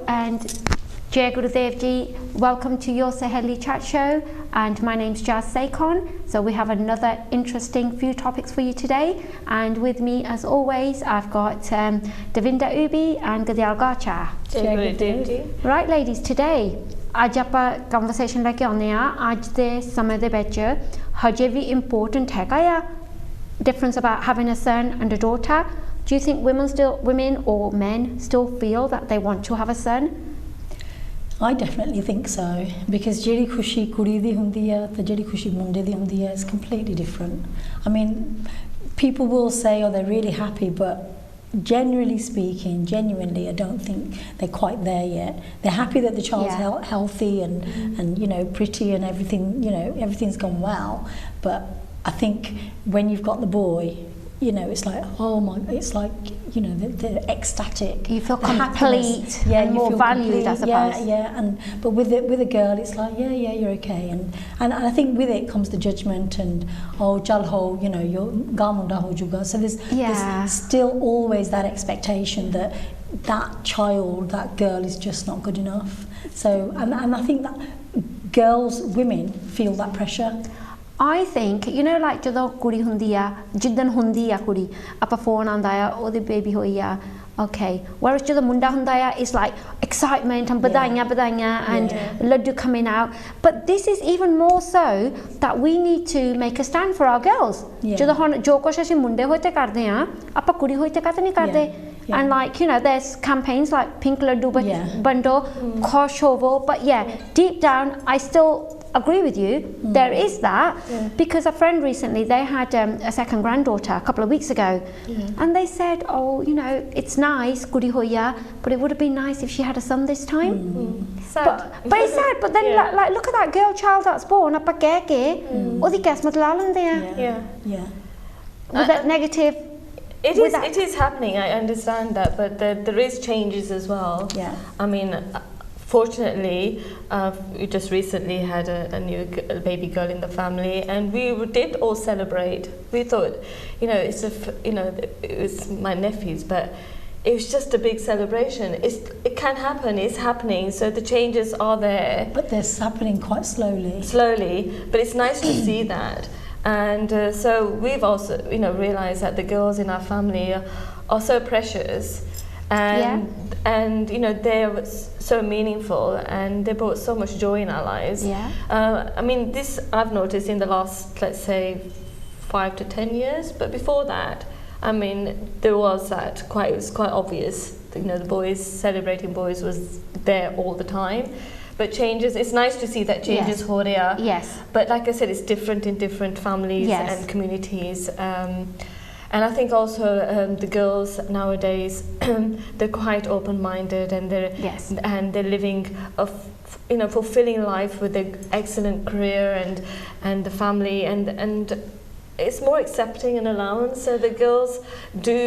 and Jai Gurudev Ji, welcome to your Saheli chat show, and my name's Jazz Saikon. So we have another interesting few topics for you today, and with me as always I've got Davinda Ubi and Gadyal Gacha. Jai Gurudev Ji. Right ladies, today ਅੱਜ ਆਪਾਂ conversation ਲੈ ਕੇ ਆਉਂਦੇ ਆ ਅੱਜ ਦੇ ਸਮੇਂ ਦੇ ਵਿੱਚ ਹਜੇ ਵੀ important ਹੈਗਾ ਆ difference about having a son and a daughter. Do you think women or men still feel that they want to have a son? I definitely think so, because ਜਿਹੜੀ ਖੁਸ਼ੀ ਕੁੜੀ ਦੀ ਹੁੰਦੀ ਹੈ ਤੇ ਜਿਹੜੀ ਖੁਸ਼ੀ ਮੁੰਡੇ ਦੀ ਹੁੰਦੀ ਹੈ is completely different. I mean, people will say, oh, they're really happy, but generally speaking, genuinely, I don't think they're quite there yet. They're happy that the child's healthy and you know, pretty and everything, you know, everything's gone well. But I think when you've got the boy, you know, it's like, oh my, it's like, you know, the ecstatic. You feel complete, and more valued, I suppose. But with a girl, it's like, yeah, you're okay. And I think with it comes the judgment and, oh, jalho, you know, you're gamunda ho juga. So there's still always that expectation that child, that girl is just not good enough. So, and I think that women feel that pressure. I think, you know, like ਜਦੋਂ ਕੁੜੀ ਹੁੰਦੀ ਆ ਜਿੱਦਨ ਹੁੰਦੀ ਆ ਕੁੜੀ ਆਪਾਂ phone ਆਂਦਾ ਆ ਉਹਦੀ ਬੇਬੀ ਹੋਈ ਆ okay, whereas ਜਦੋਂ ਮੁੰਡਾ ਹੁੰਦਾ ਆ it's like excitement and badaiyan and laddu coming out, but this is even more so that we need to make a stand for our girls. ਜਦੋਂ ਹੁਣ ਜੋ ਕੁਛ ਅਸੀਂ ਮੁੰਡੇ ਹੋਏ ਤੇ ਕਰਦੇ ਆ ਆਪਾਂ ਕੁੜੀ ਹੋਈ ਤੇ ਕਦੇ ਨਹੀਂ ਕਰਦੇ. And like, you know, there's campaigns like Pink Laddu Bando, Khosh Hovo, but deep down I still agree with you. There is that because a friend recently, they had a second granddaughter a couple of weeks ago, and they said, oh, you know, it's nice, kudi hoya, but it would have been nice if she had a son this time. Sad. But it's sad. But then like look at that girl child that's born. Appa keh ke odi kismat la lende hain. With that negative. It is happening. I understand that, but there is changes as well. I mean, fortunately, we just recently had a new baby girl in the family, and we did all celebrate. We thought, you know, it was my nephew's, but it was just a big celebration. It can happen. It's happening. So the changes are there. But they're happening quite slowly. Slowly, but it's nice to see that. And so we've also, you know, realised that the girls in our family are so precious, and you know, they're so meaningful, and they brought so much joy in our lives. I mean, this I've noticed in the last, let's say, 5 to 10 years. But before that, I mean, there was that it was quite obvious. You know, the boys celebrating boys was there all the time. But changes, it's nice to see that changes ho raha. But like I said, it's different in different families and communities. And I think also the girls nowadays, they're quite open-minded, and they're living you know, fulfilling life with an excellent career and the family, and it's more accepting and allowance. So the girls do,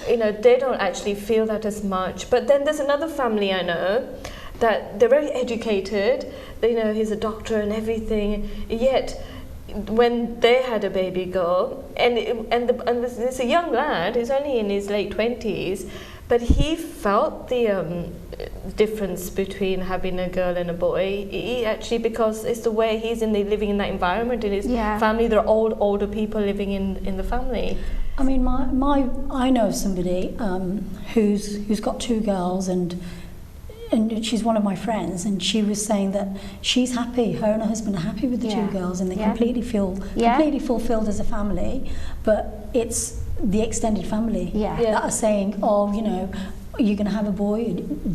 you know, they don't actually feel that as much. But then there's another family I know that they're very educated, you know, he's a doctor and everything, yet when they had a baby girl, and it's a young lad, he's only in his late 20s, but he felt the difference between having a girl and a boy. He actually, because it's the way he's living in that environment in his family, there are older people living in the family. I mean, I know somebody who's got 2 girls, and she's one of my friends, and she was saying that she's happy, her and her husband are happy with the 2 girls, and they completely fulfilled as a family. But it's the extended family that are saying, oh, you know, are you going to have a boy?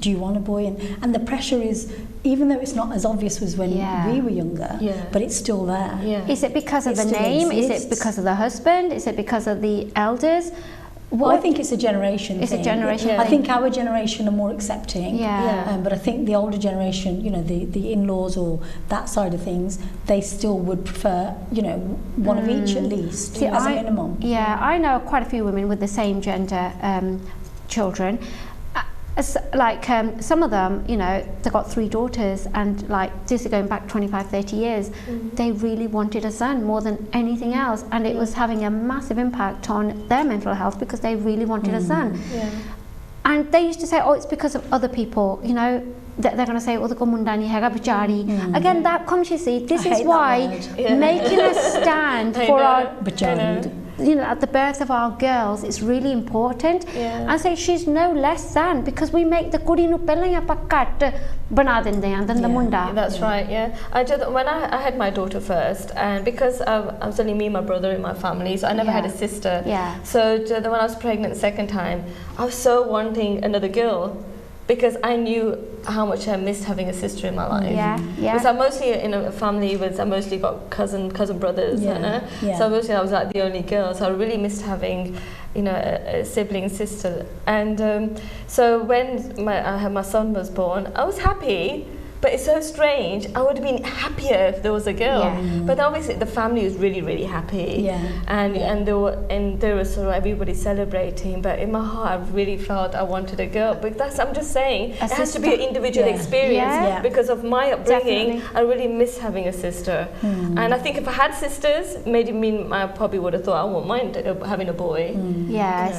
Do you want a boy? And the pressure is, even though it's not as obvious as when we were younger, but it's still there. Is it because of the name? Is it because of the husband? Is it because of the elders? Well, I think it's a generation thing. It's a generation thing. I think our generation are more accepting. But I think the older generation, you know, the in-laws or that side of things, they still would prefer, you know, one of each at least, as a minimum. I know quite a few women with the same gender children. Like some of them, you know, they've got 3 daughters, and like this is going back 25-30 years, they really wanted a son more than anything else, and it was having a massive impact on their mental health because they really wanted a son. And they used to say, oh, it's because of other people, you know, they're going to say, oh, the munda nahi hega bichari. Again, that comes, you see, this is why making a stand for our, you know, at the birth of our girls is really important. And say she's no less than, because we make the kudi nu pehla hi apa cut bana dinde hain than the munda. That's right, when I had my daughter first, and because I was only me and my brother in my family, so I never had a sister. So when I was pregnant the second time, I was so wanting another girl, because I knew how much I missed having a sister in my life. Because I'm mostly in a family with, I mostly got cousin brothers, so mostly I was like the only girl, so I really missed having, you know, a sibling sister. And so when my son was born, I was happy. But it's so strange. I would have been happier if there was a girl. But obviously the family was really, really happy. And there was sort of everybody celebrating. But in my heart, I really felt I wanted a girl. But I'm just saying, it has to be an individual experience. Because of my upbringing, I really miss having a sister. And I think if I had sisters, maybe I probably would have thought I wouldn't mind having a boy.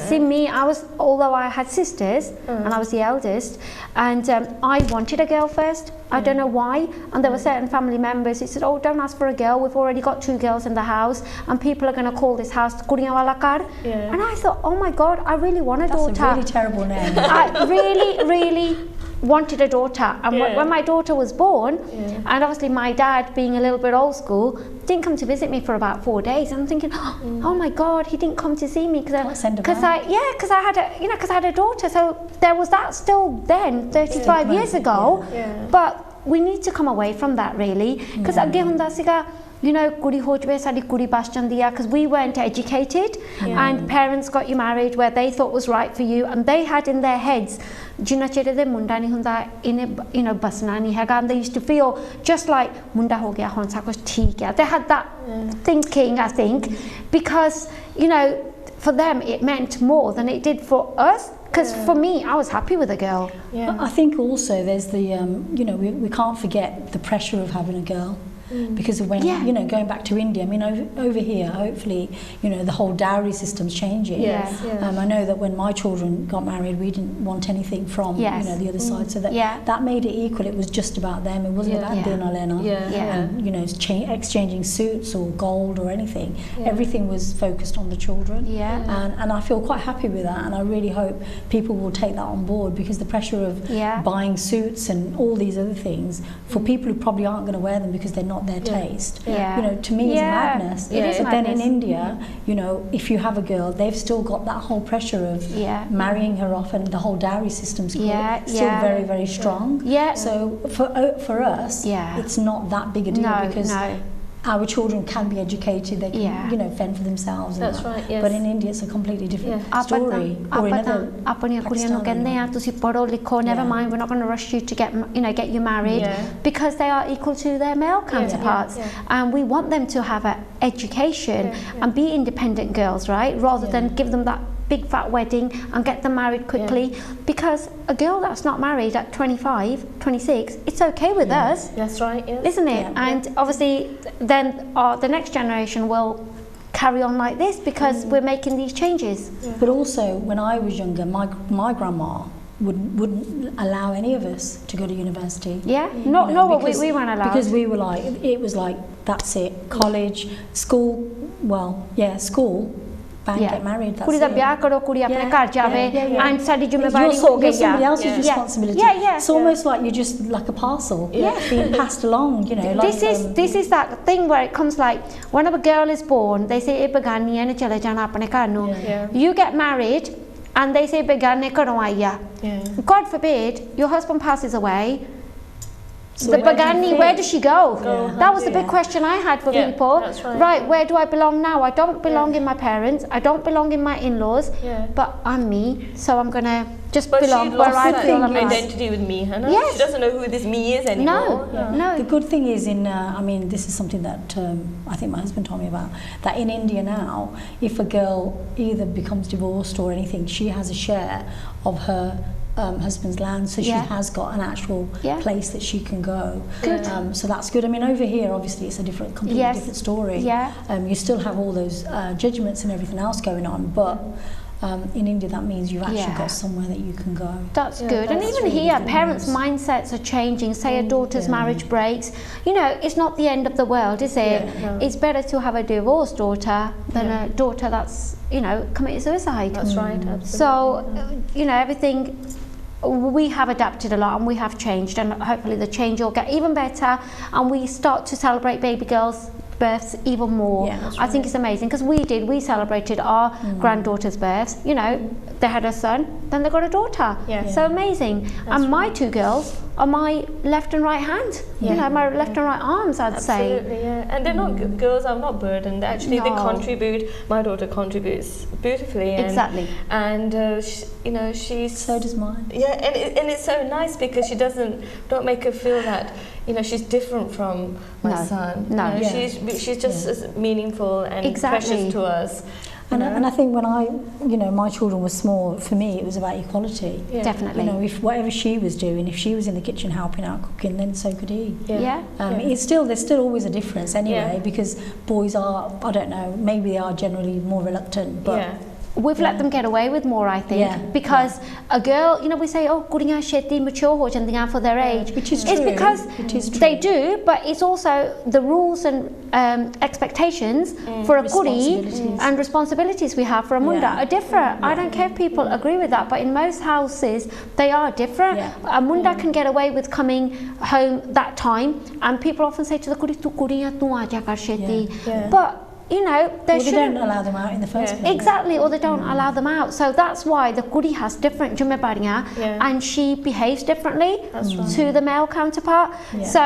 See me, although I had sisters, and I was the eldest, and I wanted a girl first. I don't know why, and there were certain family members who said, oh, don't ask for a girl, we've already got 2 girls in the house, and people are going to call this house Kuriyan Wala Kar. And I thought, oh my God, I really want a daughter. That's a really terrible name. I really wanted a daughter, and when my daughter was born, and obviously my dad, being a little bit old school, didn't come to visit me for about 4 days. I'm thinking, oh my God, he didn't come to see me because I had a daughter. So there was that still then, 35 years ago. But we need to come away from that, really, because again hunda siga, you know, kudi ho jave sadi kudi bas jandi a, because we weren't educated, and parents got you married where they thought was right for you, and they had in their heads jina chede de munda nahi hunda ine, you know, basna nahi hega, and they used to feel just like munda ho gaya hon sa kuch theek hai. They had that thinking, I think, because, you know, for them it meant more than it did for us. Because for me, I was happy with a girl. I think also there's the, you know, we can't forget the pressure of having a girl. Because of when, you know, going back to India, I mean, over here, hopefully, you know, the whole dowry system's changing. I know that when my children got married, we didn't want anything from, you know, the other side. So that made it equal. It was just about them. It wasn't about Dina Lena. And, you know, exchanging suits or gold or anything. Everything was focused on the children. And I feel quite happy with that. And I really hope people will take that on board, because the pressure of buying suits and all these other things for people who probably aren't going to wear them because they're not their taste, you know, to me is madness. But then in India, you know, if you have a girl, they've still got that whole pressure of marrying her off, and the whole dowry system's still very, very strong. So for us, it's not that big a deal, because our children can be educated, they can, you know, fend for themselves. That's right, But in India, it's a completely different story. Or in other never mind, we're not going to rush you to get you married, because they are equal to their male counterparts. And we want them to have an education and be independent girls, right? Rather than give them that big fat wedding and get them married quickly, because a girl that's not married at 25, 26, it's okay with us. That's right, isn't it? And obviously then the next generation will carry on like this, because we're making these changes. But also, when I was younger, my grandma wouldn't allow any of us to go to university. We weren't allowed. Because we were like, it was like, that's it, college, school, school, bang, get married, that's it. And sadi zimmewari ho you're somebody else's responsibility. It's almost like you're just like a parcel being passed along, you know. Like, this is that thing where it comes like, when a girl is born, they say begani and chale jana apne ghar nu. You get married and they say begane karon aiya. God forbid your husband passes away. So the Bagani, where does she go? That was the big question I had for people. Right, where do I belong now? I don't belong in my parents, I don't belong in my in-laws, but I'm me, so I'm going to just belong where I feel I'm identity with me, Hannah. She doesn't know who this me is anymore. No. The good thing is I mean, this is something that I think my husband told me about, that in India now, if a girl either becomes divorced or anything, she has a share of her husband's land, so she has got an actual place that she can go. So that's good. I mean, over here, obviously, it's a completely different story. You still have all those judgments and everything else going on, but In India, that means you've actually Yeah. got somewhere that you can go. That's Yeah, good. And that's even really here, good parents' news. mindsets are changing. Say a daughter's Yeah. marriage breaks, you know, it's not the end of the world, is it? Yeah, no. It's better to have a divorced daughter than a daughter that's, you know, committed suicide. That's right, absolutely. So, you know, everything, we have adapted a lot and we have changed, and hopefully the change will get even better and we start to celebrate baby girls' births even more. Yeah, that's I think it's amazing because we celebrated our granddaughter's births. You know, they had a son, then they got a daughter. Yeah. So amazing. And my two girls are my left and right hand. You know, my left and right arms, I'd say. Absolutely, yeah. And they're not girls are not burdened. Actually, they No. contribute. My daughter contributes beautifully. And, Exactly. And you know, she's So does mine. yeah, and it's so nice because she don't make her feel that, you know, she's different from my No. son. No. You know, Yeah. she's just as meaningful and Exactly. precious to us. And I think when my children were small, for me, it was about equality. Yeah. Definitely. You know, if whatever she was doing, if she was in the kitchen helping out cooking, then so could he. Yeah. There's still always a difference anyway, Yeah. because boys are, I don't know, maybe they are generally more reluctant, but Yeah. We've let them get away with more, I think, Yeah. because a girl, you know, we say, oh, kudiyan sheti mature ho jandiyan for their age. Which is It's true. because It is true. they do, but it's also the rules and expectations for a kudi Responsibilities. and responsibilities we have for a munda Yeah. are different. I don't care if people agree with that, but in most houses, they are different. Yeah. A munda can get away with coming home that time, and people often say to the kudi, tu kudiyan tu aaja kar sheti. Yeah. But, you know, they shouldn't don't allow them out in the first Yeah. place. Exactly, or they don't allow them out. So that's why the kudi has different jimmebariyan, Yeah. and she behaves differently That's right. to the male counterpart. Yeah. So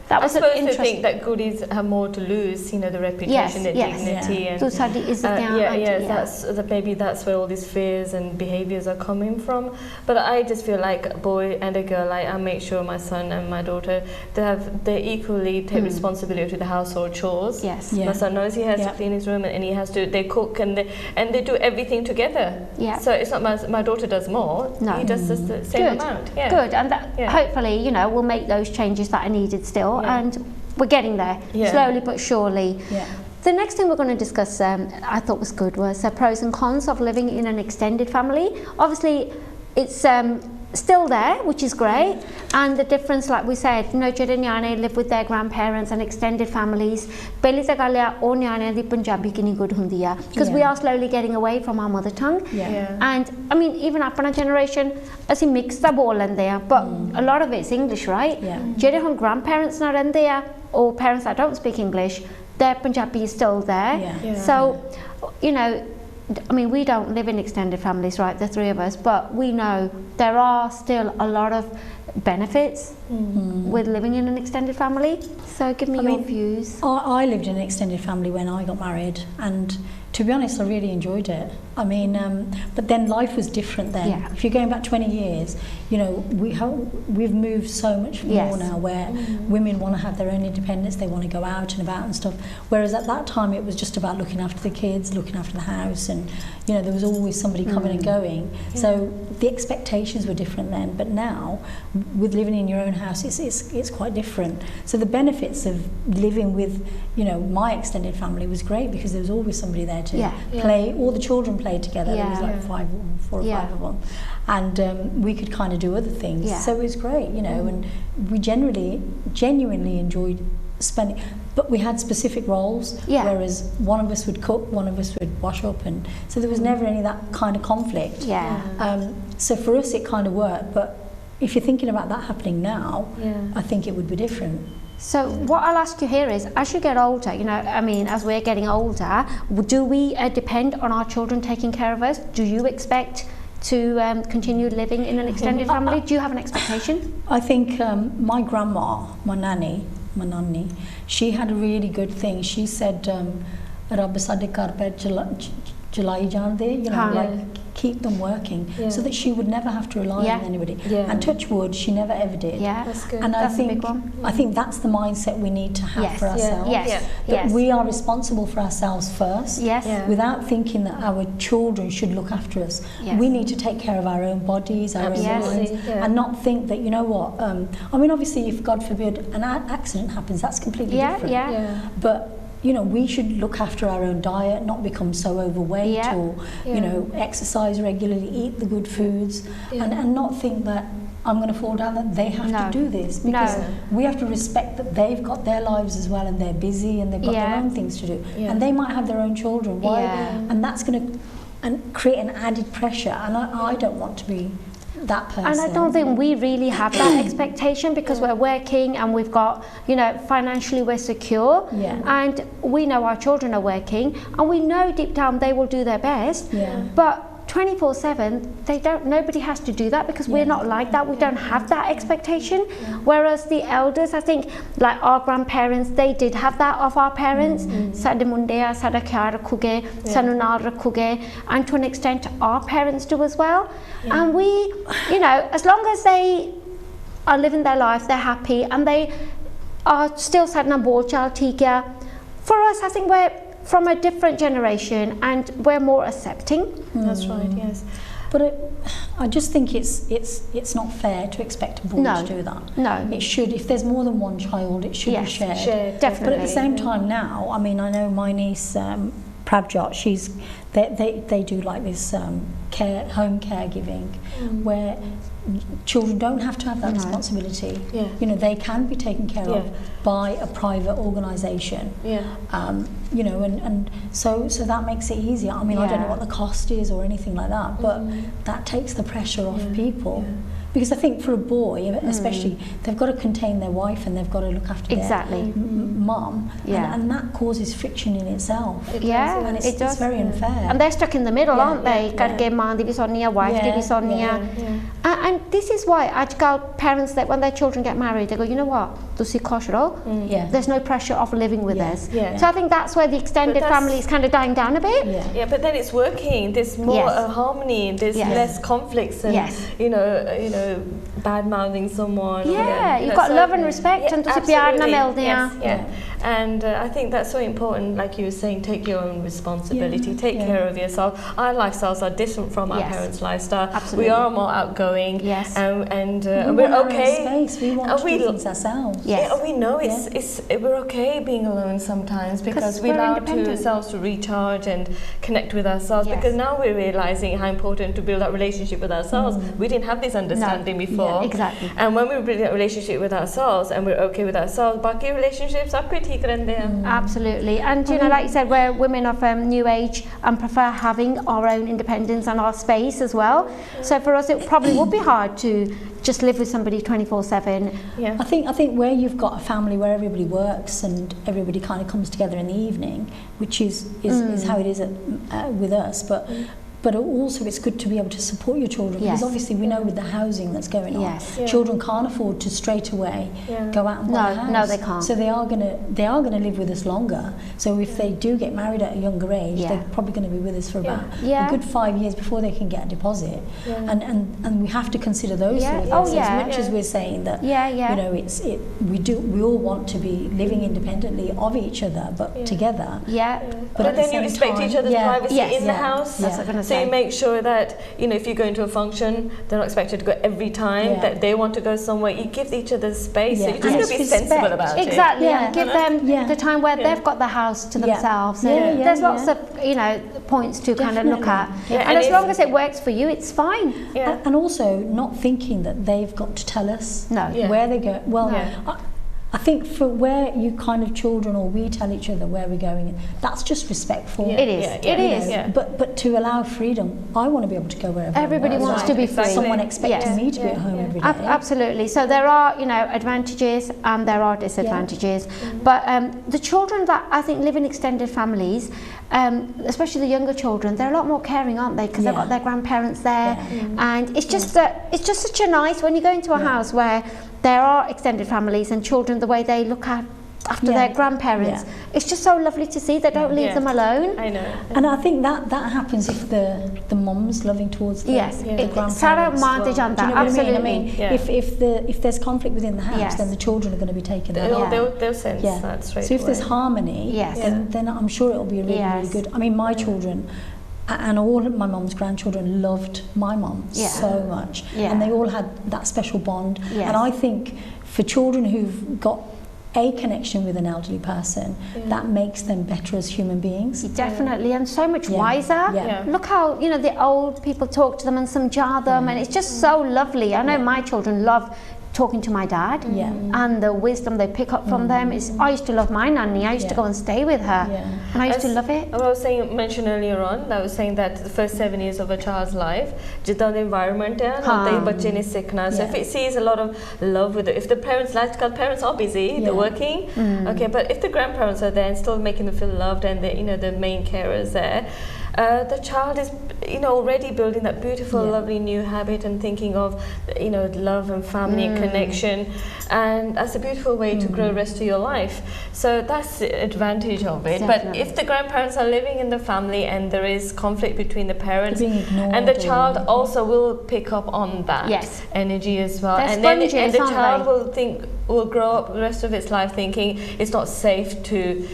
that I was an suppose they interesting. think that goodies have more to lose, you know, the reputation, the yes. dignity, Yeah. and Tu sadi izzat yeah, yahan yeah, auntie, maybe that's where all these fears and behaviours are coming from. But I just feel like a boy and a girl, like I make sure my son and my daughter, they equally take responsibility to the household chores. Yes. Yeah. My son knows he has to clean his room and he has to. They cook and they do everything together. Yeah. So it's not my daughter does more. No. He does just the same Good, amount. Yeah. good, and that Yeah. hopefully, you know, we'll make those changes that are needed still, Yeah. and we're getting there Yeah. slowly but surely. Yeah. The next thing we're going to discuss, I thought was good, was pros and cons of living in an extended family. Obviously, it's still there, which is great, and the difference, like we said, you know, ਜਿਹੜੇ ਨਿਆਣੇ live with their grandparents and extended families, ਪਹਿਲੀ ਤਾਂ ਗੱਲ ਆ ਉਹ ਨਿਆਣਿਆਂ ਦੀ ਪੰਜਾਬੀ ਕਿੰਨੀ good ਹੁੰਦੀ ਆ, because we Yeah. are slowly getting away from our mother tongue. Yeah. Yeah. And I mean, even ਆਪਣਾ generation, ਅਸੀਂ mix ਤਾਂ ਬੋਲ ਲੈਂਦੇ ਆ, but a lot of it's English, right? Yeah. ਜਿਹੜੇ ਹੁਣ grandparents ਨਾਲ ਰਹਿੰਦੇ ਆ, or parents that don't speak English, their Punjabi is still there. Yeah. Yeah. So, you know, I mean, we don't live in extended families, right, the three of us, but we know there are still a lot of benefits with living in an extended family. So give me your views. I lived in an extended family when I got married, and to be honest, I really enjoyed it. I mean, but then life was different then. Yeah. If you're going back 20 years, you know, we've moved so much more Yes. now, where women want to have their own independence, they want to go out and about and stuff. Whereas at that time, it was just about looking after the kids, looking after the house, and you know, there was always somebody coming and going. So the expectations were different then. But now, with living in your own house, it's quite different. So the benefits of living with, you know, my extended family was great, because there was always somebody there to Yeah. play. All the children played together. There was Yeah. like four or Yeah. five of them, and we could kind of do other things. Yeah. So it was great, you know, and we genuinely enjoyed spending. But we had specific roles, Yeah. whereas one of us would cook, one of us would wash up, and so there was never any of that kind of conflict. Yeah. So for us, it kind of worked. But if you're thinking about that happening now, Yeah. I think it would be different. So what I'll ask you here is, as you get older, you know, I mean, as we're getting older, do we depend on our children taking care of us? Do you expect to continue living in an extended family? Do you have an expectation? I think my grandma, my nanny, she had a really good thing. She said, "Rabb sade kar pe jalai jaan de," you know, Haan. like keep them working, so that she would never have to rely Yeah. on anybody. Yeah. And touch wood, she never ever did. Yeah. That's good. And That's a big one. I think that's the mindset we need to have Yes. for Yeah. ourselves. Yes. Yeah. That Yes. we are responsible for ourselves first. Yes. Yeah. Without thinking that our children should look after us. Yes. We need to take care of our own bodies, our own Absolutely, minds, yeah. and not think that, you know what, I mean, obviously, if God forbid an accident happens, that's completely Yeah, different. yeah. Yeah. But you know, we should look after our own diet, not become so overweight, or you know, exercise regularly, eat the good foods, and not think that I'm going to fall down, that they have to do this, because we have to respect that they've got their lives as well, and they're busy and they've got their own things to do, and they might have their own children. Why? And that's going to create an added pressure, and I don't want to be that person. And I don't think we really have that expectation, because we're working and we've got, you know, financially we're secure, and we know our children are working, and we know deep down they will do their best, but 24/7 they don't, nobody has to do that, because we're not like that. We don't have that expectation, whereas the elders, I think, like our grandparents, they did have that of our parents. Sada mundeya sada khyaal rakhoge, sanu naal rakhoge, and to an extent our parents do as well. And we, you know, as long as they are living their life, they're happy, and they are still sad na bol chal theek hai. For us, I think we're from a different generation, and we're more accepting. That's right, yes. But I just think it's not fair to expect a boy to do that. No. It should, if there's more than one child, it should be shared. Definitely. But at the same time now, I mean, I know my niece, Prabjot, they do like this home caregiving, where children don't have to have that responsibility. You know, they can be taken care of by a private organisation. You know, and so that makes it easier. I mean, I don't know what the cost is or anything like that, but that takes the pressure off people. Because I think for a boy, especially, they've got to contain their wife, and they've got to look after their mum, and that causes friction in itself. And it's very unfair. And they're stuck in the middle, aren't they? Karke maan di vi sonni hai, wife di vi sonni hai. And this is why ajkal parents, that when their children get married, they go, you know what, tusi khosh raho. There's no pressure of living with us. So I think that's where the extended family is kind of dying down a bit. But then it's working. There's more harmony. There's less conflicts, and you know, bad mouthing someone. You've got love and respect, and tusi pyar na milde ha. And I think that's so important. Like you were saying, take your own responsibility, take care of yourself. Our lifestyles are different from our parents' lifestyle. We are more outgoing, and we're okay. Space. We want to do things ourselves. We know we're okay being alone sometimes, because we allow ourselves to recharge and connect with ourselves. Because now we're realizing how important to build that relationship with ourselves. We didn't have this understanding before. And when we build that relationship with ourselves, and we're okay with ourselves, baki relationships are pretty. Absolutely. And you know, like you said, we're women of new age and prefer having our own independence and our space as well. So for us, it probably would be hard to just live with somebody 24/7. I think where you've got a family where everybody works and everybody kind of comes together in the evening, which is how it is with us, but also it's good to be able to support your children, because obviously we know with the housing that's going on, children can't afford to straight away go out and buy a house. No, they can't. So they are gonna live with us longer. So if they do get married at a younger age, they're probably going to be with us for about a good 5 years before they can get a deposit. And we have to consider those sort of things, as much as we're saying that you know, we all want to be living independently of each other, but together. But then you respect each other's privacy in the house. So you make sure that, you know, if you go into a function, they're not expected to go every time, that they want to go somewhere. You give each other space. So you just got to be sensible about it. Exactly. And give them the time where they've got the house to themselves. There's lots of, you know, points to kind of look at. And as long as it works for you, it's fine. And also not thinking that they've got to tell us where they go. Well, I think for where you kind of children, or we tell each other where we're going, that's just respectful. It is. But to allow freedom, I want to be able to go wherever everybody wants to be free. Someone expecting me to be at home every day. Absolutely. So there are, you know, advantages and there are disadvantages. But the children that I think live in extended families, especially the younger children, they're a lot more caring, aren't they? Because they've got their grandparents there, and it's just such a nice, when you go into a house where there are extended families and children, the way they look after their grandparents, it's just so lovely to see. They don't leave them alone. I know. And I think that happens if the mum's loving towards the grandparents. Absolutely. I mean, if there's conflict within the house, then the children are going to be taken out. They'll sense that straight away. So if there's harmony, then I'm sure it'll be really good. I mean, my children and all of my mum's grandchildren loved my mum so much, and they all had that special bond. And I think for children who've got a connection with an elderly person that makes them better as human beings. Definitely, and so much wiser. Yeah. Look how, you know, the old people talk to them and some jar them, and it's just so lovely. I know my children love talking to my dad and the wisdom they pick up from them. I used to love my nanny. I used to go and stay with her, and I used to love it. I was mentioned earlier on, I was saying that the first 7 years of a child's life, जितना the environment है, ना बच्चे ने सीखना. So if it sees a lot of love with it, if the parents, like parents are busy, they're working, okay, but if the grandparents are there and still making them feel loved, and the, you know, the main carers there, the child is, you know, already building that beautiful, lovely new habit and thinking of, you know, love and family and connection, and that's a beautiful way to grow the rest of your life. So that's the advantage of it. Definitely. But if the grandparents are living in the family and there is conflict between the parents, and the child also will pick up on that energy as well, and then the child will grow up the rest of its life thinking it's not safe to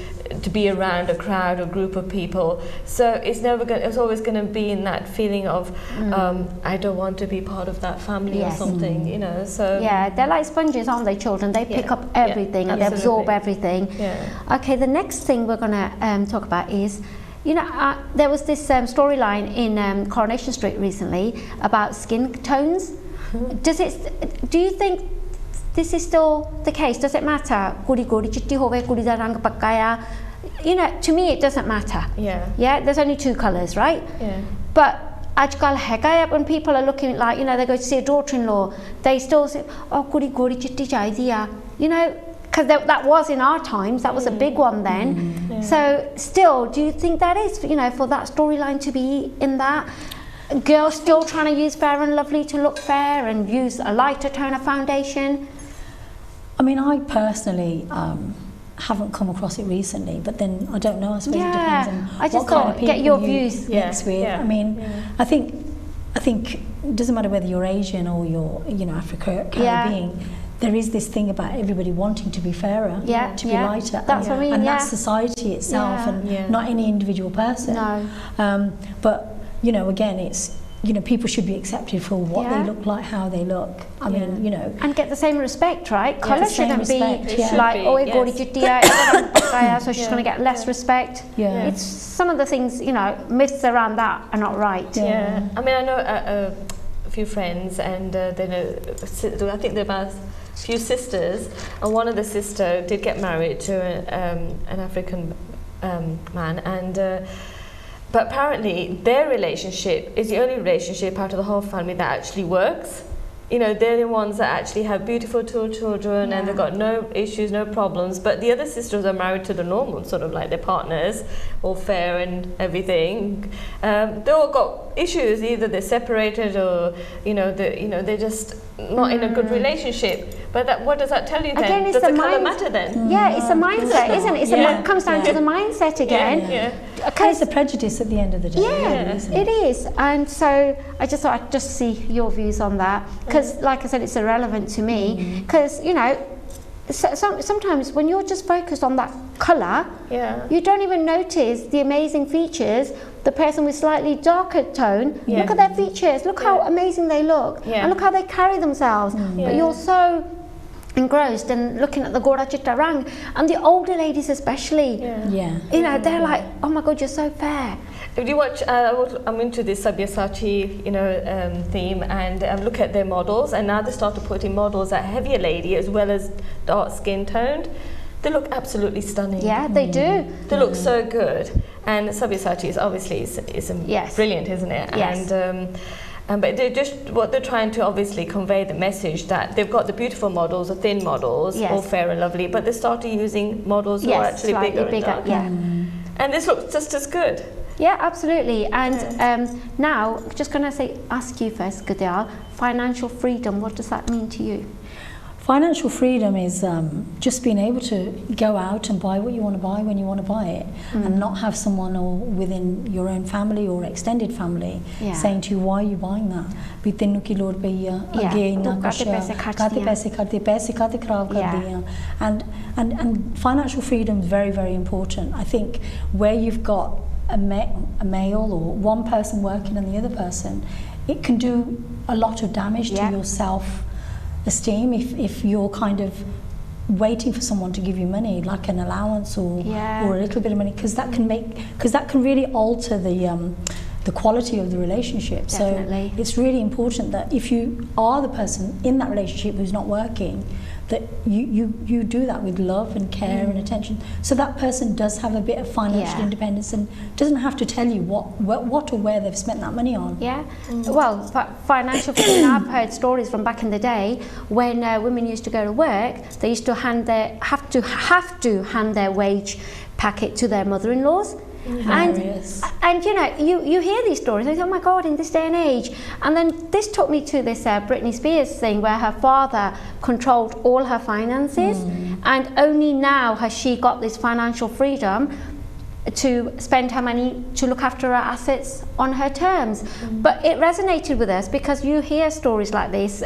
be around a crowd or group of people. So it's always going to be in that feeling of I don't want to be part of that family or something, you know. So they're like sponges, aren't they, children? They pick up everything and they absorb everything. Okay, the next thing we're going to talk about is, you know, there was this storyline in Coronation Street recently about skin tones. Do you think this is still the case? Does it matter? Kudi chitti hove, kudi da rang pakka. You know, to me it doesn't matter. There's only two colours, right? But ajkal hega when people are looking like, you know, they go to see a daughter-in-law, they still say, oh, kudi chitti chahidi, you know, because that was in our times, that was a big one then. So still, do you think that is, you know, for that storyline to be in that? Girls still trying to use Fair and Lovely to look fair and use a lighter tone of foundation? I mean, I personally haven't come across it recently, but then I don't know. I suppose it depends on what kind of people get your views. Mix with. I mean, I think it doesn't matter whether you're Asian or you're, you know, Caribbean. There is this thing about everybody wanting to be fairer, to be lighter. That's what I mean. And that's society itself, and not any individual person. No. But you know, again, it's, you know, people should be accepted for what they look like, how they look. I mean, you know, and get the same respect, right? Colour shouldn't be like, oh, gori chittiya, so she's going to get less respect. It's some of the things, you know, myths around that are not right. I mean, I know a few friends, and they know, I think they're about a few sisters, and one of the sisters did get married to an African man, and but apparently their relationship is the only relationship out of the whole family that actually works. You know, they're the ones that actually have beautiful two children, and they've got no issues, no problems. But the other sisters are married to the normal, sort of like their partners, all fair and everything. They all got issues. Either they're separated, or they're just not in a good relationship. But what does that tell you then? Again, does the colour matter then? Yeah, it's a mindset, isn't it? It comes down to the mindset again. It's a prejudice at the end of the day. It is. And so I just thought I'd just see your views on that, because like I said, it's irrelevant to me, because you know, sometimes when you're just focused on that colour, you don't even notice the amazing features. The person with slightly darker tone, look at their features, look how amazing they look, and look how they carry themselves. But you're so engrossed and looking at the Gora Chitta Rang, and the older ladies especially, you know, they're like, oh my God, you're so fair. If you watch, I'm into this Sabyasachi, you know, theme, and look at their models, and now they start to put in models that heavier lady as well as dark skin toned. They look absolutely stunning. Yeah, they do. They look so good, and Sabyasachi is obviously brilliant, isn't it? Yes. And but they're trying to obviously convey the message that they've got the beautiful models, the thin models, all fair and lovely, but they started using models who are actually bigger and darker. And this looks just as good. Yeah, absolutely. And now, just going to ask you first, Goodale, financial freedom, what does that mean to you? Financial freedom is just being able to go out and buy what you want to buy when you want to buy it, and not have someone or within your own family or extended family saying to you, why are you buying that? And financial freedom is very, very important. I think where you've got a male or one person working and the other person, it can do a lot of damage to your self-esteem if you're kind of waiting for someone to give you money, like an allowance or a little bit of money, because that can really alter the quality of the relationship. Definitely. So it's really important that if you are the person in that relationship who's not working, that you do that with love and care and attention, so that person does have a bit of financial independence and doesn't have to tell you what or where they've spent that money on. Well, financial freedom, I've heard stories from back in the day when women used to go to work, they used to have to hand their wage packet to their mother-in-laws. And you know, you hear these stories and you think, oh my God, in this day and age. And then this took me to this Britney Spears thing where her father controlled all her finances, and only now has she got this financial freedom to spend her money to look after her assets on her terms. But it resonated with us because you hear stories like this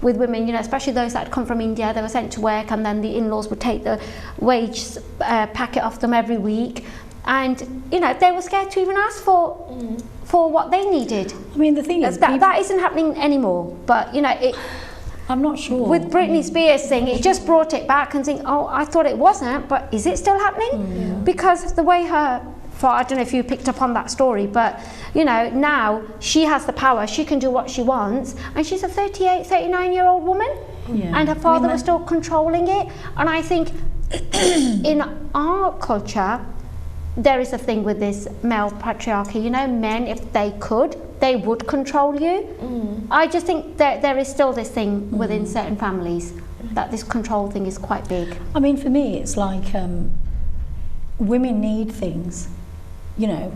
with women, you know, especially those that had come from India. They were sent to work and then the in-laws would take the wage packet off them every week. And you know, they were scared to even ask for what they needed. I mean, the thing is, that isn't happening anymore. But you know, I'm not sure. With Britney Spears thing, it just brought it back and think, oh, I thought it wasn't, but is it still happening? Because the way I don't know if you picked up on that story, but you know, now she has the power. She can do what she wants, and she's a 38, 39-year-old woman, and her father was still controlling it. And I think in our culture, there is a thing with this male patriarchy. You know, men, if they could, they would control you. I just think that there is still this thing within certain families that this control thing is quite big. I mean, for me, it's like women need things, you know,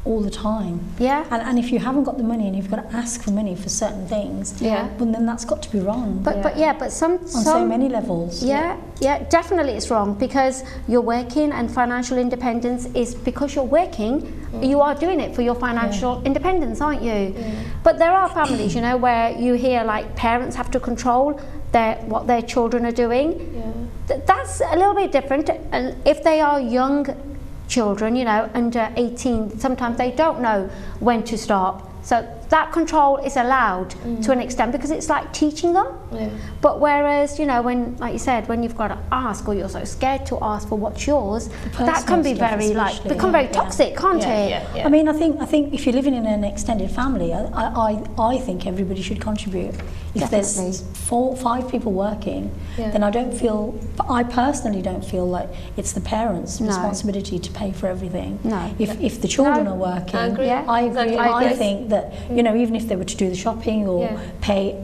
all the time. And if you haven't got the money and you've got to ask for money for certain things, well, then that's got to be wrong. But some on so many levels. Definitely it's wrong, because you're working, and financial independence is because you're working. You are doing it for your financial independence, aren't you? But there are families, you know, where you hear like parents have to control what their children are doing. That's a little bit different. And if they are young children, you know, under 18, sometimes they don't know when to stop. So that control is allowed to an extent because it's like teaching them. But whereas, you know, when, like you said, when you've got to ask, or you're so scared to ask for what's yours, that can be very become very toxic, can't it? I mean, I think if you're living in an extended family, I think everybody should contribute. If there's 4 or 5 people working, then I personally don't feel like it's the parents' responsibility to pay for everything. If the children are working, I agree. I think that, you know, even if they were to do the shopping or pay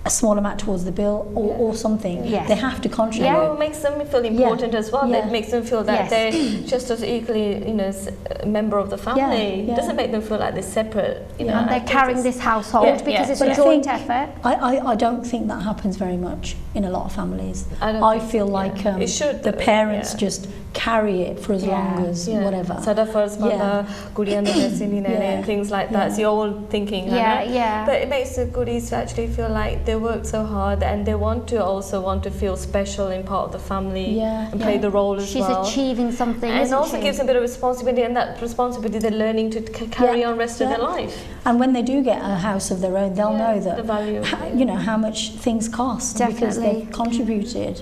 a small amount towards the bill or something, they have to contribute. Well, it makes them feel important as well. It makes them feel that they're just as equally, you know, a member of the family. It doesn't make them feel like they're separate, you know. And they're carrying this household because it's a joint effort. I don't think that happens very much in a lot of families. I feel like it should, the parents just carry it for as long as whatever. And things like that. So you're all thinking, but it makes the goodies actually feel like they work so hard and they want to feel special in part of the family and play the role as well. She's achieving something, and also gives them a bit of responsibility, and that responsibility they're learning to carry on rest of their life. And when they do get a house of their own, they'll know that the value you know how much things cost because they've contributed.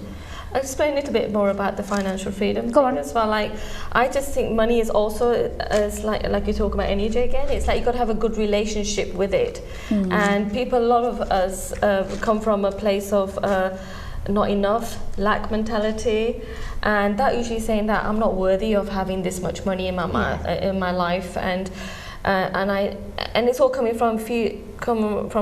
I'll explain a little bit more about the financial freedom thing as well. Like, I just think money is also, as like you talk about energy again, it's like you've got to have a good relationship with it. And people, a lot of us come from a place of not enough, lack mentality, and that usually saying that I'm not worthy of having this much money in my life, and it's all coming from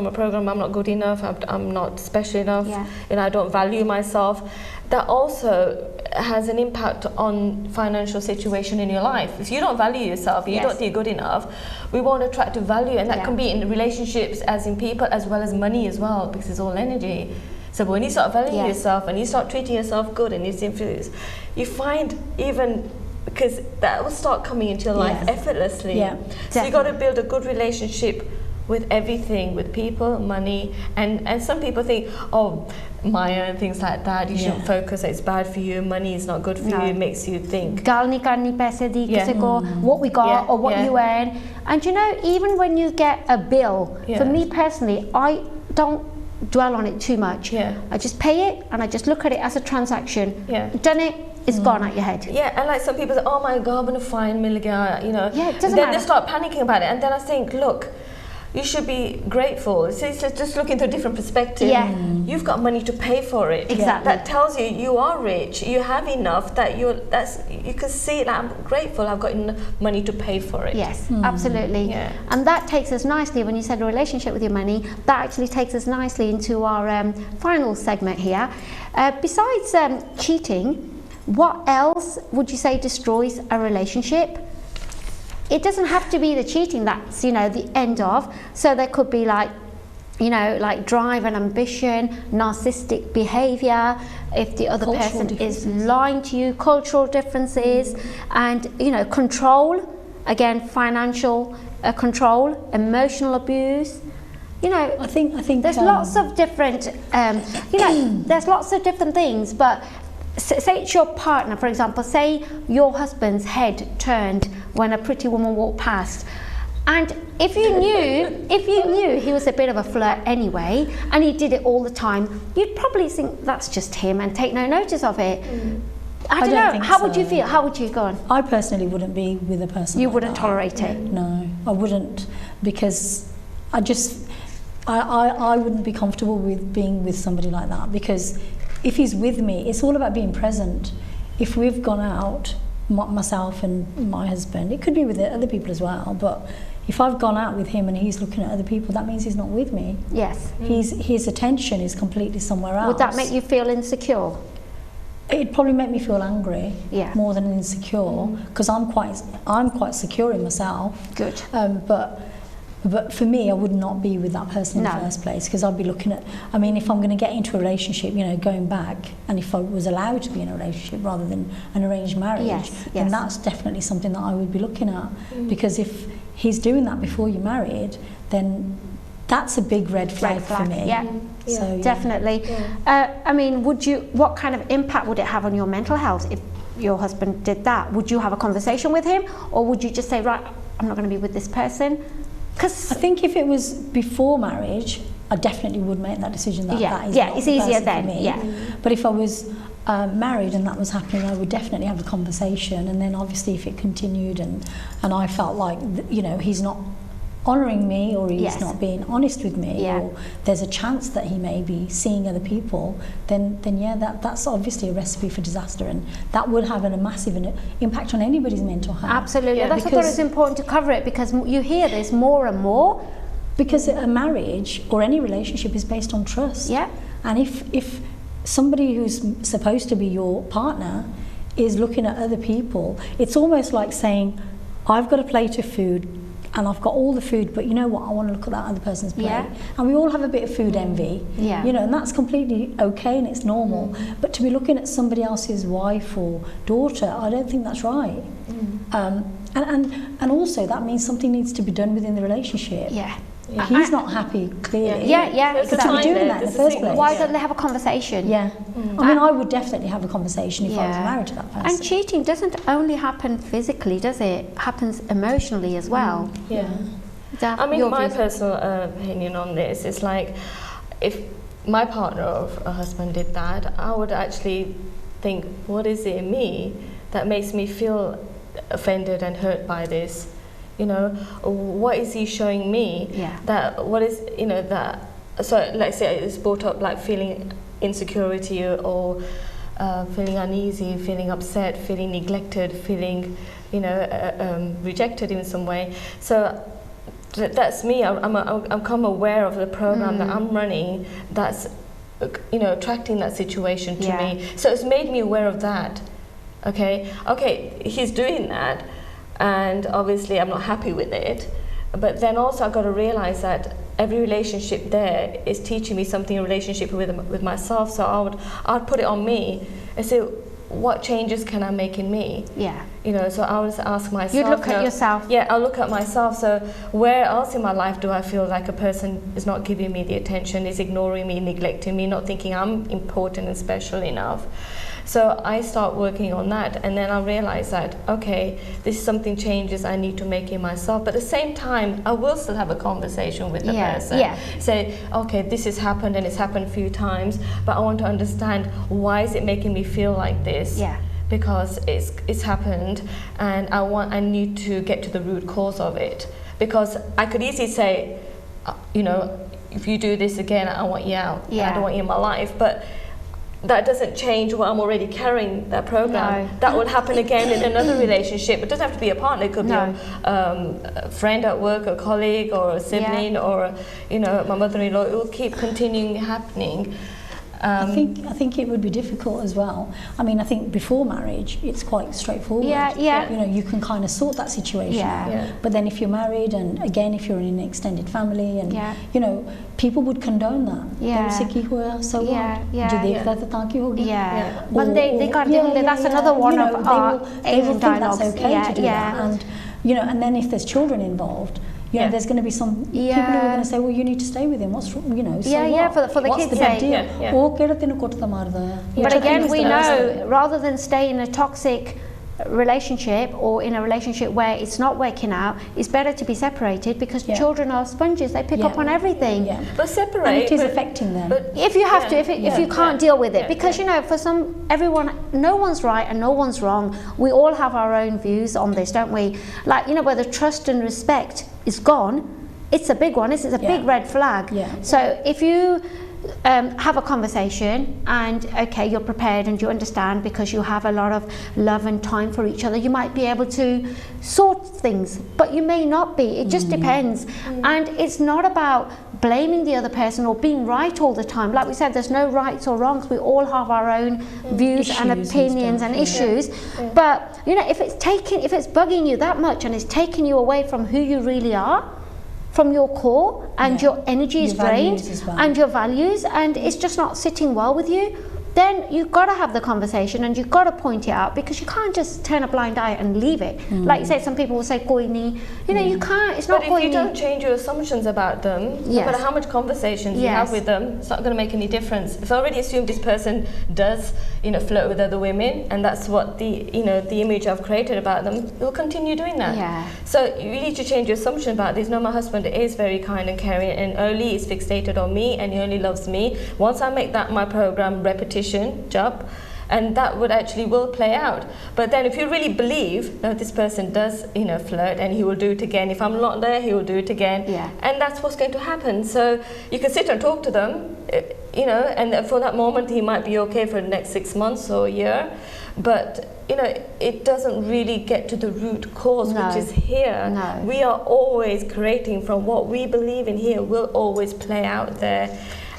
a program. I'm not good enough. I'm not special enough. You know, I don't value myself. That also has an impact on financial situation in your life. If you don't value yourself, you don't think you're good enough, we won't attract to value, and that can be in relationships, as in people, as well as money as well, because it's all energy. So when you start valuing yourself and you start treating yourself good, and you find even, because that will start coming into your life effortlessly. So you got to build a good relationship with everything, with people, money, and some people think, oh, Maya and things like that, you shouldn't focus, it's bad for you, money is not good for you, it makes you think. What we got or what you earn. And you know, even when you get a bill, for me personally, I don't dwell on it too much. Yeah. I just pay it and I just look at it as a transaction. Yeah. Done it, it's gone out your head. Yeah, and like some people say, oh my God, I'm going to find Milligard, you know. Yeah, it doesn't then matter. they start panicking about it. And then I think, look, you should be grateful. So it's just looking through a different perspective. Yeah. You've got money to pay for it. Exactly. That tells you you are rich. You have enough that you can see that I'm grateful. I've got enough money to pay for it. Yes, absolutely. Yeah. And that takes us nicely, when you said a relationship with your money, that actually takes us nicely into our final segment here. Besides cheating, what else would you say destroys a relationship? It doesn't have to be the cheating that's, you know, the end of. So there could be like, you know, like drive and ambition, narcissistic behavior, if the other Cultural person is lying to you, cultural differences, and, you know, control, again, financial control, emotional abuse. You know, I think there's lots of different, you know, there's lots of different things, but say it's your partner, for example, say your husband's head turned when a pretty woman walked past, and if you knew he was a bit of a flirt anyway, and he did it all the time, you'd probably think that's just him and take no notice of it. I don't know, think how would you so. feel? How would you go on? I personally wouldn't be with a person You like wouldn't that. tolerate it? No, I wouldn't, because I wouldn't be comfortable with being with somebody like that, because if he's with me, it's all about being present. If we've gone out, myself and my husband, it could be with other people as well, but if I've gone out with him and he's looking at other people, that means he's not with me. Yes. His attention is completely somewhere else. Would that make you feel insecure? It'd probably make me feel angry, Yeah. more than insecure, because I'm quite secure in myself. Good. But for me, I would not be with that person in No. the first place, because I'd be looking at, I mean, if I'm going to get into a relationship, you know, going back, and if I was allowed to be in a relationship rather than an arranged marriage, Yes, then yes. that's definitely something that I would be looking at. Because if he's doing that before you're married, then that's a big red flag for me. Yeah. So, Definitely. I mean, what kind of impact would it have on your mental health if your husband did that? Would you have a conversation with him, or would you just say, right, I'm not going to be with this person? Because I think if it was before marriage, I definitely would make that decision. That Yeah, that is yeah, not it's the easier person then, for me. yeah. But if I was married and that was happening, I would definitely have a conversation. And then obviously, if it continued and I felt like, you know, he's not honouring me, or he's Yes. not being honest with me, Yeah. or there's a chance that he may be seeing other people, then yeah, that's obviously a recipe for disaster, and that would have a massive impact on anybody's mental health. absolutely, Yeah, that's what I thought it was important to cover it, because you hear this more and more. Because a marriage or any relationship is based on trust. Yeah. And if somebody who's supposed to be your partner is looking at other people, it's almost like saying, I've got a plate of food and I've got all the food, but you know what, I want to look at that other person's plate. Yeah. And we all have a bit of food envy. Yeah. You know, and that's completely okay and it's normal. But to be looking at somebody else's wife or daughter, I don't think that's right. And also that means something needs to be done within the relationship. Yeah. He's not happy, clearly. Yeah, There's a To be sign doing there, that in there's the a first signal. place. Why don't they have a conversation? Yeah. I mean, I would definitely have a conversation if I was married to that person. And cheating doesn't only happen physically, does it? It happens emotionally as well. Yeah. That- I mean, your my views? personal opinion on this is like, if my partner or a husband did that, I would actually think, what is it in me that makes me feel offended and hurt by this? You know, what is he showing me? Yeah. That what is, you know, that, so let's say it's brought up like feeling insecurity or feeling uneasy, feeling upset, feeling neglected, feeling, you know, rejected in some way. So that's me. I'm become aware of the program that I'm running that's, you know, attracting that situation to me. So it's made me aware of that. Okay, he's doing that, and obviously I'm not happy with it. But then also I've got to realize that every relationship there is teaching me something in relationship with myself. So I'd put it on me and say, what changes can I make in me? Yeah. You know, so I would ask myself. You'd look at yourself. Yeah, I'll look at myself. So where else in my life do I feel like a person is not giving me the attention, is ignoring me, neglecting me, not thinking I'm important and special enough? So I start working on that, and then I realize that, okay, this is something changes I need to make in myself. But at the same time, I will still have a conversation with the person. Say, okay, this has happened and it's happened a few times, but I want to understand, why is it making me feel like this? Because it's happened, and I need to get to the root cause of it. Because I could easily say, you know, if you do this again, I want you out. I don't want you in my life. But that doesn't change what I'm already carrying, that program. That will happen again in another relationship. It doesn't have to be a partner. It could be a friend at work, a colleague, or a sibling, or, you know, my mother-in-law. It will keep continuing happening. I think it would be difficult as well. I mean, I think before marriage, it's quite straightforward. You know, you can kind of sort that situation out. But then if you're married, and again, if you're in an extended family, and you know, people would condone that. So what? But they can't do that. That's another one of our Asian dialogues. That's okay to do that. And you know, and then if there's children involved, you know, there's going to be some people who are going to say, well, you need to stay with him. What's, you know, so what? For the What's kids' the big sake. deal? But again, we know, rather than stay in a toxic relationship, or in a relationship where it's not working out, it's better to be separated, because children are sponges. They pick up on everything. But separate. And it is affecting them. But if you have to, if you can't deal with it, because you know, for everyone, no one's right and no one's wrong. We all have our own views on this, don't we? Like, you know, where the trust and respect is gone, it's a big one. It's a big red flag. So if you have a conversation, and okay, you're prepared and you understand, because you have a lot of love and time for each other, you might be able to sort things, but you may not be. It just depends. And it's not about blaming the other person or being right all the time. Like we said, there's no rights or wrongs. We all have our own views and opinions and issues. But you know, if it's bugging you that much, and it's taking you away from who you really are, from your core, and your energy is drained, and your values, and it's just not sitting well with you, then you've got to have the conversation, and you've got to point it out, because you can't just turn a blind eye and leave it. Like you said, some people will say koi nahi, you know, you can't, it's not koi nahi. But if you don't change your assumptions about them, no matter how much conversations you have with them, it's not going to make any difference. If I already assume this person does, you know, flirt with other women, and that's what the image I've created about them, you'll continue doing that. So you need to change your assumption about this. No, my husband is very kind and caring, and only is fixated on me, and he only loves me. Once I make that my program repetition job, and that will play out. But then if you really believe that this person does, you know, flirt, and he will do it again, if I'm not there, he will do it again, and that's what's going to happen. So you can sit and talk to them, you know, and for that moment he might be okay for the next 6 months or a year, but you know, it doesn't really get to the root cause, which is here. We are always creating from what we believe in here, will always play out there.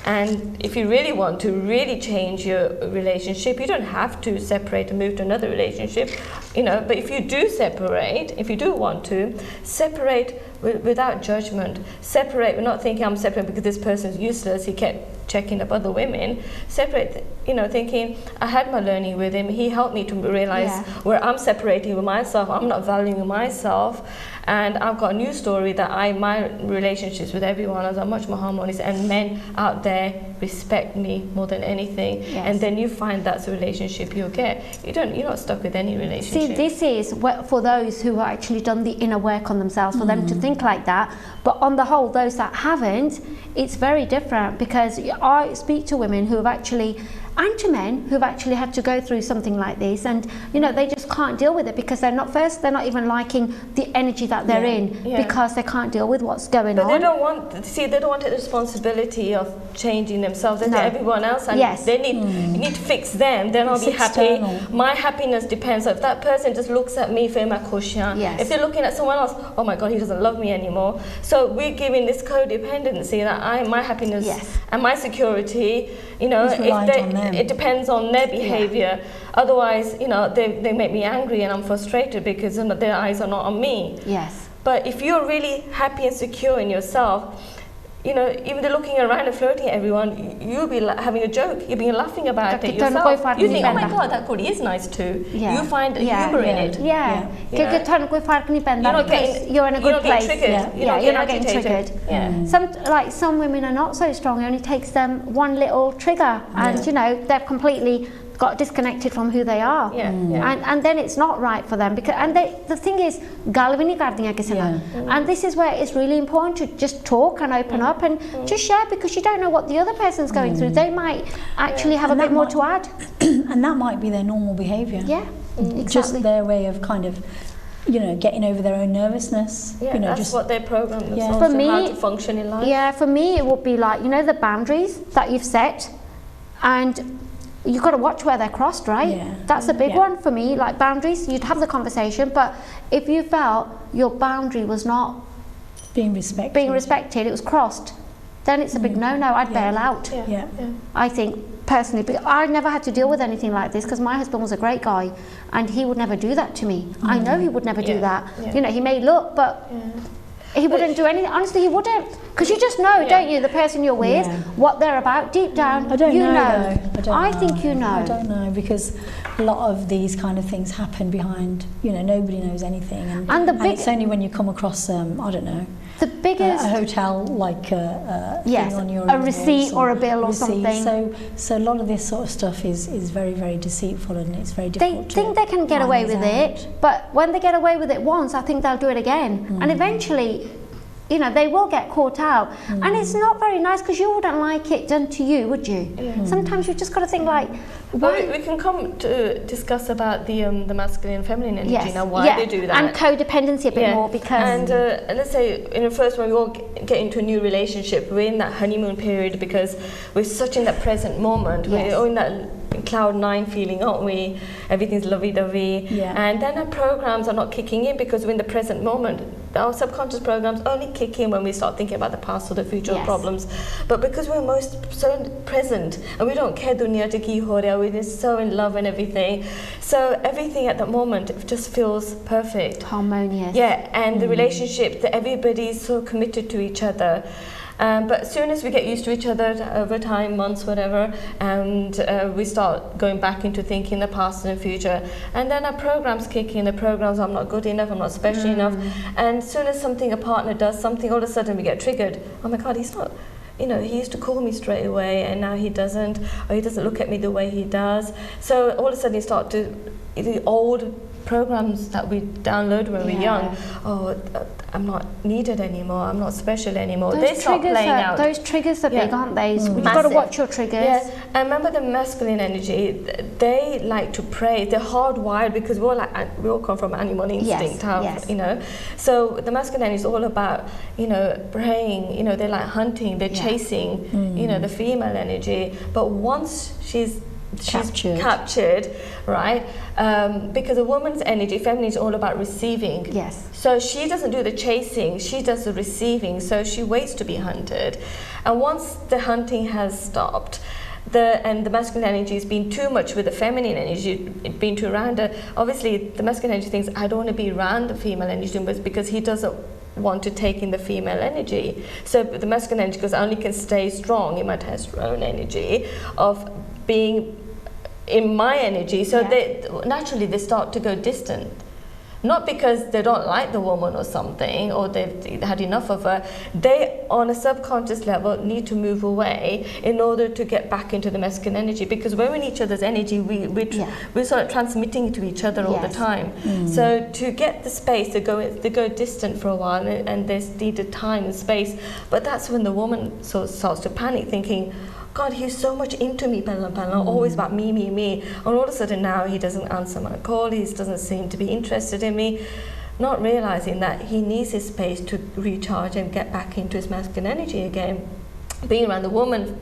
And if you really want to really change your relationship, you don't have to separate and move to another relationship, you know, but if you do separate, if you do want to, separate without judgment. Separate, we're not thinking I'm separating because this person is useless, he kept checking up other women. Separate, you know, thinking I had my learning with him, he helped me to realize where I'm separating with myself, I'm not valuing myself, and I've got a new story that my relationships with everyone are much more harmonious, and men out there respect me more than anything. And then you find that's a relationship you'll get. You're not stuck with any relationship. See, this is for those who have actually done the inner work on themselves, for them to think like that. But on the whole, those that haven't, it's very different, because I speak to women who have actually, and to men who've actually had to go through something like this, and you know, they just can't deal with it, because they're not even liking the energy that they're in, because they can't deal with what's going on. But they don't want to take the responsibility of changing themselves. They take everyone else, and they need to fix them. Then I'll be happy. My happiness depends. So if that person just looks at me, if they're looking at someone else, oh my God, he doesn't love me anymore. So we're giving this codependency that my happiness and my security, you know, it depends on their behavior. Otherwise, you know, they make me angry and I'm frustrated because their eyes are not on me. But if you're really happy and secure in yourself, you know, even they're looking around and flirting at everyone, you'll be having a joke, you'll be laughing about it yourself. You think, oh my God, that kid is nice too. You find humor in it. You're in a good place. You're not getting triggered. Some women are not so strong. It only takes them one little trigger, and you know, they're completely got disconnected from who they are. And then it's not right for them, because the thing is, ਗੱਲ ਵੀ ਨਹੀਂ ਕਰਦੀਆਂ ਕਿਸੇ ਨਾਲ. And this is where it's really important to just talk and open up and just share, because you don't know what the other person's going through. They might actually have a bit more to add. And that might be their normal behaviour. Yeah, exactly. Just their way of kind of, you know, getting over their own nervousness. Yeah, you know, that's just what they program themselves For me, how to function in life. Yeah, for me it would be like, you know, the boundaries that you've set, and you've got to watch where they're crossed, right? Yeah. That's a big one for me, like boundaries. You'd have the conversation, but if you felt your boundary was not being respected, it was crossed, then it's a big no-no. I'd bail out. I think, personally, but I never had to deal with anything like this, because my husband was a great guy and he would never do that to me. I know he would never do that. You know, he may look, but he wouldn't do anything. Honestly, he wouldn't, because you just know, don't you, the person you're with, what they're about deep down. I don't know. I think you know. I don't know, because a lot of these kind of things happen behind, you know, nobody knows anything, and it's only when you come across I don't know, the biggest a hotel like thing on your a receipt or a bill or something. So a lot of this sort of stuff is very, very deceitful, and it's very difficult. They think they can get away with it, but when they get away with it once, I think they'll do it again, and eventually, you know, they will get caught out. And it's not very nice, because you wouldn't like it done to you, would you? Sometimes you've just got to think like, well, we can come to discuss about the masculine and feminine energy now, why they do that. And codependency a bit more, because... And let's say, in the first when we all get into a new relationship, we're in that honeymoon period, because we're such in that present moment. We're all in that cloud 9 feeling, aren't we? Everything's lovey-dovey. And then our programs are not kicking in, because we're in the present moment. Our subconscious programs only kick in when we start thinking about the past or the future problems. But because we're so present, and we don't care dunya te ki ho raha, we're just so in love and everything. So everything at that moment just feels perfect. Harmonious. Yeah, and the relationship, that everybody's so committed to each other. But as soon as we get used to each other over time, months, whatever, and we start going back into thinking the past and the future, and then our programs kick in, the programs, I'm not good enough, I'm not special enough, and as soon as a partner does something, all of a sudden we get triggered. Oh my God, he's not, you know, he used to call me straight away, and now he doesn't, or he doesn't look at me the way he does. So all of a sudden you start to, the old programs that we download when we're young, I'm not needed anymore, I'm not special anymore. They start playing out. Those triggers are big, aren't they? So you've got to watch your triggers. Yeah, and remember the masculine energy, they like to pray. They're hardwired, because we all come from animal instinct, you know. So the masculine energy is all about, you know, praying, you know, they're like hunting, they're chasing, you know, the female energy. But once she's captured, right? Because a woman's energy, feminine, is all about receiving. Yes. So she doesn't do the chasing, she does the receiving. So she waits to be hunted. And once the hunting has stopped, and the masculine energy has been too much with the feminine energy, been too around her, obviously the masculine energy thinks, I don't want to be around the female energy, but because he doesn't want to take in the female energy. So the masculine energy, because I only can stay strong in my testosterone energy of being in my energy, so they naturally they start to go distant, not because they don't like the woman or something, or they've had enough of her. They, on a subconscious level, need to move away in order to get back into the masculine energy, because we're in each other's energy, we're sort of transmitting it to each other all the time. So to get the space, they go distant for a while, and there's needed time and space. But that's when the woman sort of starts to panic, thinking, God, he's so much into me, always about me. And all of a sudden now he doesn't answer my call, he doesn't seem to be interested in me, not realizing that he needs his space to recharge and get back into his masculine energy again. Being around the woman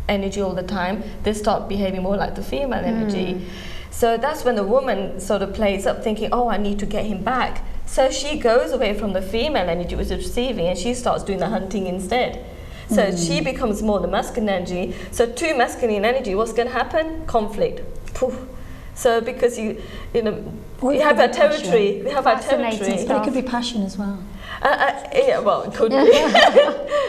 energy all the time, they start behaving more like the female energy. So that's when the woman sort of plays up, thinking, oh, I need to get him back. So she goes away from the female energy, which is receiving, and she starts doing the hunting instead. So she becomes more the masculine energy. So two masculine energy, what's going to happen? Conflict. Poof. So because you have our territory. We have our territory. But it could be passion as well. Yeah, well, it could be.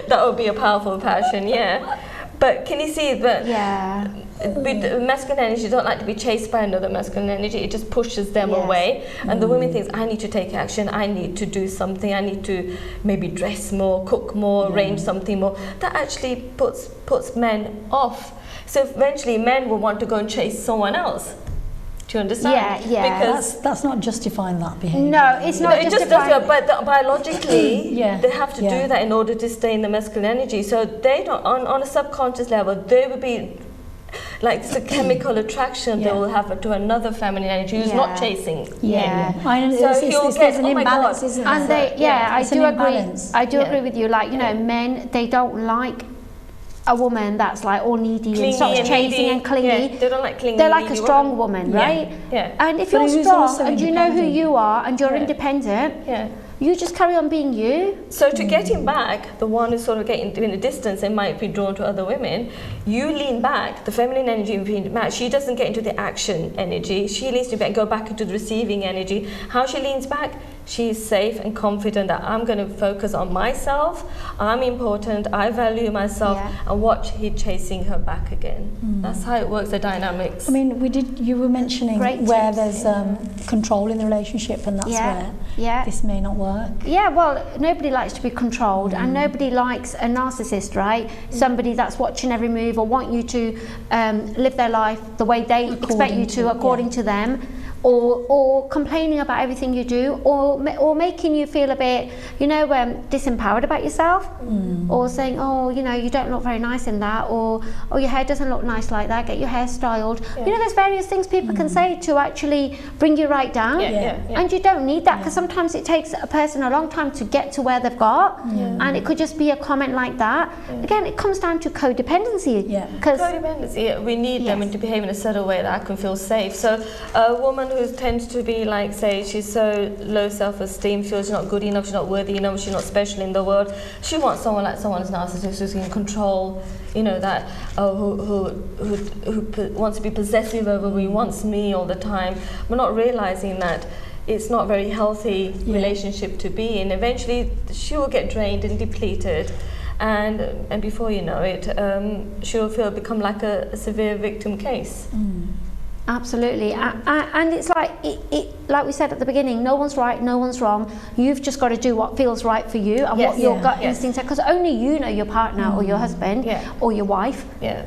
That would be a powerful passion, yeah. But can you see that? With masculine energy, don't like to be chased by another masculine energy. It just pushes them away, and the woman thinks, I need to take action, I need to do something, I need to maybe dress more, cook more, arrange something more. That actually puts men off, So eventually men will want to go and chase someone else. Do you understand? Yeah, yeah. Because That's not justifying that behaviour. No, it's not it just justifying. does, but biologically, Yeah, they have to yeah. do that in order to stay in the masculine energy. So they don't, on a subconscious level, they will be like it's a chemical attraction they Yeah. will have to another feminine energy who's Yeah. not chasing. Yeah. I know, So he'll there's get, an oh my imbalance, God. isn't And there? they, I It's do an agree. imbalance. I do Yeah. agree with you. Like, you know, men, they don't like a woman that's like all needy Clingy and starts and chasing needy. and clingy. Yeah, they don't like clingy. They're like a needy strong woman. woman, right? Yeah. And if But you're who's strong also and you know who independent. you are and you're Yeah. independent, Yeah. you just carry on being you. So to get him back, the one who's sort of getting in a distance and might be drawn to other women, you lean back, the feminine energy being back, she doesn't get into the action energy, she leans to go back into the receiving energy. How she leans back? She's safe and confident that I'm going to focus on myself, I'm important, I value myself, Yeah. and watch he chasing her back again. That's how it works, the dynamics. I mean, you were mentioning Great where tips. there's control in the relationship, and that's Yeah. where this may not work. Yeah, well, nobody likes to be controlled and nobody likes a narcissist, right? Somebody that's watching every move or want you to live their life the way they expect you to, according to them. Or complaining about everything you do, or making you feel a bit, disempowered about yourself, or saying, oh, you don't look very nice in that, or oh, your hair doesn't look nice like that, get your hair styled. Yeah. There's various things people can say to actually bring you right down. Yeah. And you don't need that, because sometimes it takes a person a long time to get to where they've got, and it could just be a comment like that. Again, it comes down to codependency. Yeah. Because Codependency, we need them Yes. to behave in a certain way that I can feel safe. So a woman who tends to be like, say, she's so low self-esteem, feels she's not good enough, she's not worthy enough, she's not special in the world, she wants someone like someone's narcissist who's in control, that who wants to be possessive over me, wants me all the time. We're not realizing that it's not a very healthy relationship to be in. Eventually she will get drained and depleted, and before you know it, she'll become like a severe victim case. Absolutely, and it's like like we said at the beginning, no one's right, no one's wrong. You've just got to do what feels right for you and Yes. what your Yeah. gut Yes. instinct says, because only you know your partner or your husband or your wife. Yeah.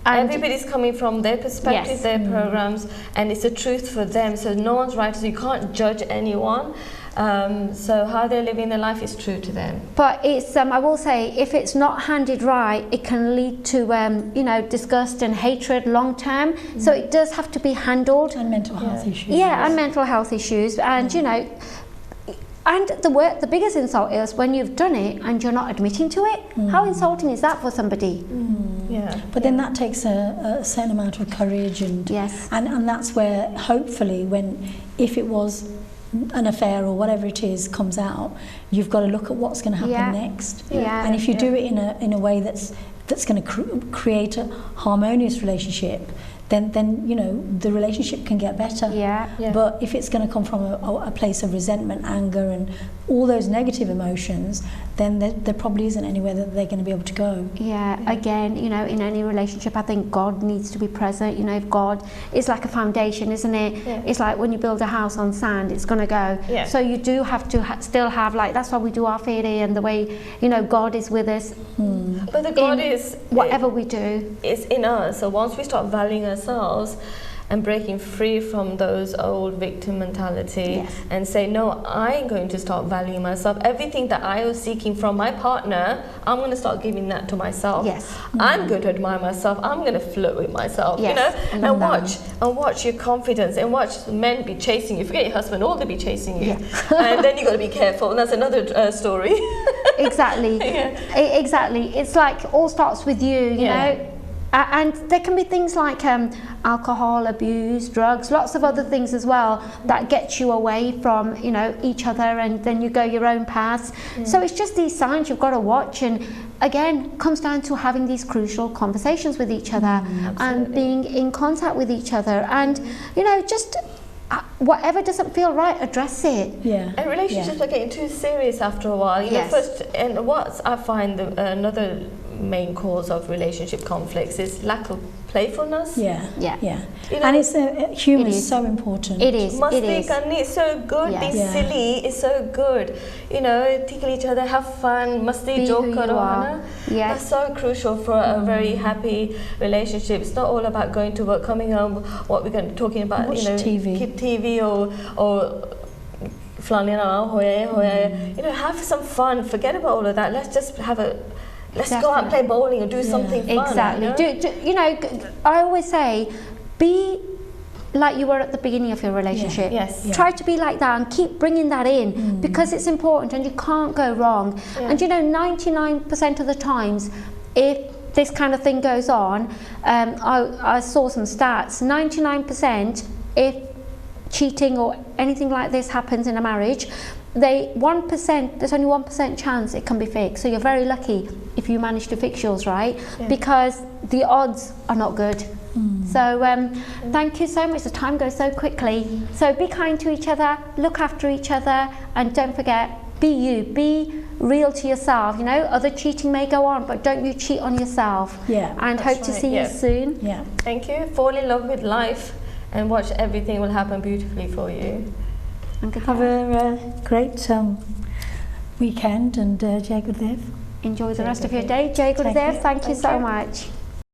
And Everybody's coming from their perspective, Yes. their programs, and it's a truth for them. So no one's right, so you can't judge anyone. So how they're living their life is true to them. But it's I will say, if it's not handled right, it can lead to disgust and hatred long term. So it does have to be handled. And mental health issues. Yeah, and mental health issues, and and the biggest insult is when you've done it and you're not admitting to it. How insulting is that for somebody? Yeah. But then that takes a certain amount of courage, and Yes. and that's where hopefully if it was an affair or whatever it is comes out, you've got to look at what's going to happen Yeah. next. Yeah. And if you do it in a way that's going to create a harmonious relationship, then the relationship can get better. Yeah. Yeah. But if it's going to come from a place of resentment, anger, and all those negative emotions, then there probably isn't anywhere that they're going to be able to go. Yeah, again, in any relationship, I think God needs to be present. If God is like a foundation, isn't it? Yeah. It's like when you build a house on sand, it's going to go. Yeah. So you do have to still have, that's why we do our fere, and the way, God is with us. But the God in is whatever we do. It's in us. So once we start valuing ourselves and breaking free from those old victim mentality, Yes. and say, no, I'm going to start valuing myself. Everything that I was seeking from my partner, I'm going to start giving that to myself. Yes. I'm going to admire myself. I'm going to flirt with myself. Yes. I And love that. watch your confidence, and watch men be chasing you. Forget your husband, all they be chasing you. Yeah. And then you got to be careful. And that's another story. Exactly. Exactly. It's like all starts with you, you Yeah. know. And there can be things like alcohol abuse, drugs, lots of other things as well that get you away from, each other, and then you go your own paths. So it's just these signs you've got to watch, and again, comes down to having these crucial conversations with each other and being in contact with each other, and just whatever doesn't feel right, address it. Yeah. And relationships are getting too serious after a while. Yes. First, and what I find another main cause of relationship conflicts is lack of playfulness. Yeah. You know, And it's humour it is is. so important. It is. Must It be is. funny, it's so good. Yes. Be Yeah. silly, it's so good. You know, tickle each other, have fun, must Be joke who you karo, are. hai na? Yes. That's so crucial for a very happy relationship. It's not all about going to work, coming home, what we're going to be talking about. Watch you know, TV. Keep TV or flying around, you know, have some fun. Forget about all of that. Let's just let's go out and play bowling or do something fun. Exactly. You know? You know, I always say, be like you were at the beginning of your relationship. Yes. Yeah. Try to be like that and keep bringing that in because it's important and you can't go wrong. Yeah. And you know, 99% of the times, if this kind of thing goes on, I saw some stats. 99%, if cheating or anything like this happens in a marriage, there's only 1% chance it can be fixed. So you're very lucky if you manage to fix yours, right? Yeah. Because the odds are not good. So thank you so much. The time goes so quickly. So be kind to each other, look after each other, and don't forget, be you, be real to yourself. You know, other cheating may go on, but don't you cheat on yourself. Yeah, And that's hope to right, see yeah. you soon. Yeah. Thank you. Fall in love with life and watch everything will happen beautifully for you. And good Have luck. a great weekend and Jai Gurudev. Enjoy the Jai rest of your Gurudev. day. Jai Thank Gurudev, you. thank you Thank so you. much.